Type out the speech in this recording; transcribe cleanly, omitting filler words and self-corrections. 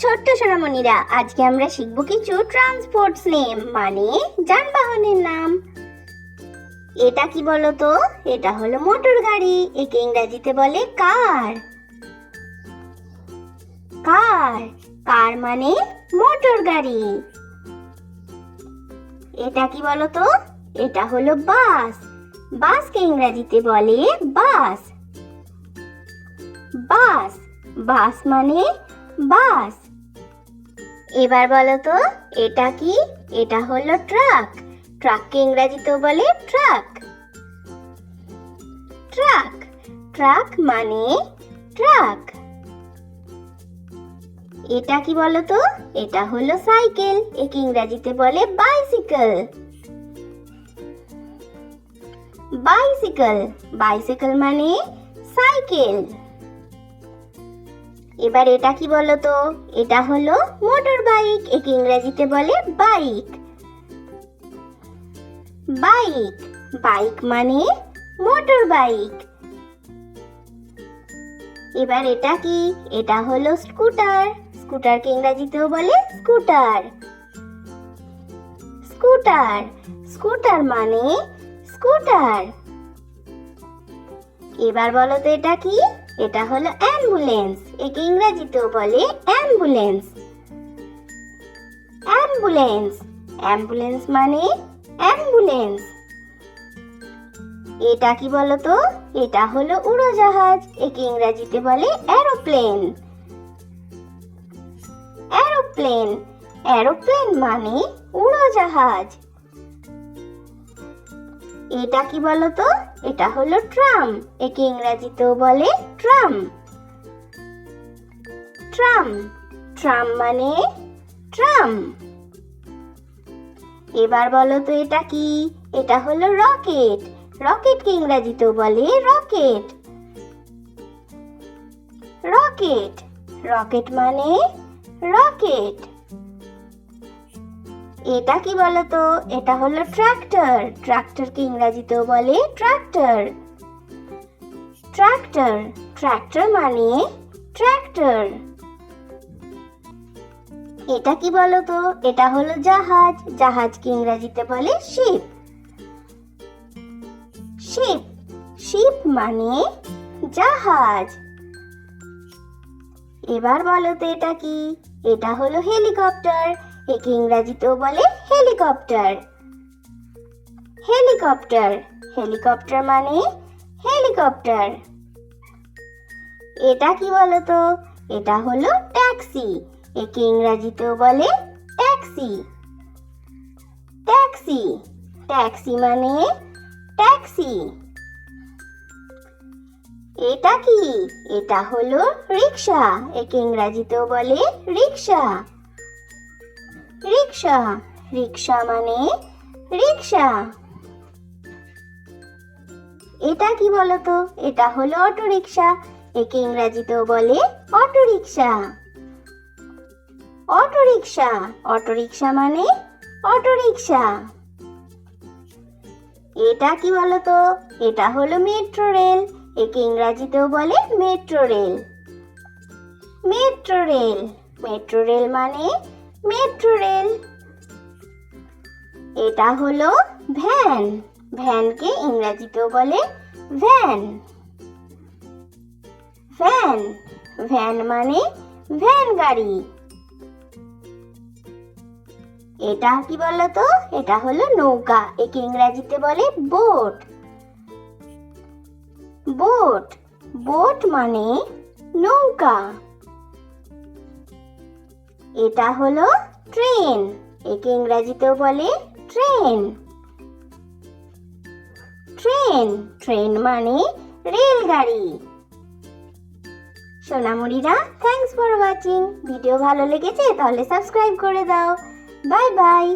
ছোট্ট সোনামণিরা, আজকে আমরা শিখব কিছু ট্রান্সপোর্টস নেম মানে যানবাহনের নাম। এটা কি বলো তো? এটা হলো মোটর গাড়ি, একে ইংরেজিতে বলে কার। কার কার মানে মোটর গাড়ি। এটা কি বলো তো? এটা হলো বাস, বাসকে ইংরেজিতে বলে বাস। বাস বাস মানে বাস। এবার বলো তো এটা কি? এটা হলো ট্রাক, ট্রাককে ইংরেজিতেও বলে ট্রাক। ট্রাক ট্রাক মানে ট্রাক। এটা কি বলো তো? এটা হলো সাইকেল, একে ইংরেজিতে বলে বাইসিকেল। বাইসিকেল বাইসিকেল মানে সাইকেল। এবার এটা কি বলো তো? এটা হলো মোটর বাইক, একে ইংরেজিতে বলে বাইক। বাইক বাইক মানে মোটর বাইক। এবার এটা কি? এটা হলো স্কুটার, স্কুটারকে ইংরেজিতেও বলে স্কুটার। স্কুটার স্কুটার মানে স্কুটার। এবার বলো তো এটা কি? এটা হলো অ্যাম্বুলেন্স, একে ইংরেজিতেও বলে অ্যাম্বুলেন্স। অ্যাম্বুলেন্স অ্যাম্বুলেন্স মানে অ্যাম্বুলেন্স। এটা কি বলো তো? এটা হলো উড়োজাহাজ, একে ইংরেজিতে বলে এরোপ্লেন। এরোপ্লেন এরোপ্লেন মানে উড়োজাহাজ। এটা কি বলো তো? এটা হলো ট্রাম, একে ইংরেজিতেও বলে ট্রাম। ট্রাম ট্রাম মানে ট্রাম। এবার বলো তো এটা কি? এটা হলো রকেট, রকেটকে ইংরেজিতেও বলে রকেট। রকেট রকেট মানে রকেট। এটা কি বলো তো? এটা হলো ট্রাক্টর, ট্রাক্টরকে ইংরেজিতেও বলে ট্রাক্টর। ট্রাক্টর ট্রাক্টর মানে ট্রাক্টর। এটা কি বলো তো? এটা হলো জাহাজ, জাহাজকে ইংরেজিতে বলে শিপ। শিপ শিপ মানে জাহাজ। এবার বলো তো এটা কি? এটা হলো হেলিকপ্টার, একে ইংরেজিতেও বলে হেলিকপ্টার। হেলিকপ্টার হেলিকপ্টার মানে হেলিকপ্টার। এটা কি বলো তো? এটা হলো ট্যাক্সি, একে ইংরেজিতেও বলে ট্যাক্সি। ট্যাক্সি ট্যাক্সি মানে ট্যাক্সি। এটা কি? এটা হলো রিক্সা, একে ইংরেজিতেও বলে রিক্সা। রিক্সা রিক্সা মানে রিক্সা। এটা কি বলো তো? এটা হলো অটো রিক্সা, একে ইংরেজিতেও বলে auto rickshaw. Auto rickshaw auto rickshaw মানে অটো রিক্সা। এটা কি বলো তো? এটা হলো মেট্রো রেল, একে ইংরেজিতেও বলে metro rail. Metro rail metro rail মানে মেট্রো রেল। এটা হলো ভ্যান, ভ্যানকে ইংরেজিতেও বলে ভ্যান। ভ্যান ভ্যান মানে ভ্যান গাড়ি। এটা কি বলো তো? এটা হলো নৌকা, একে ইংরেজিতে বলে বোট। বোট বোট মানে নৌকা। এটা হলো ট্রেন, একে ইংরেজিতেও বলে ট্রেন। ট্রেন ট্রেন মানে রেলগাড়ি। সোনামণিরা, থ্যাঙ্কস ফর ওয়াচিং। ভিডিও ভালো লেগেছে তাহলে সাবস্ক্রাইব করে দাও। Bye bye.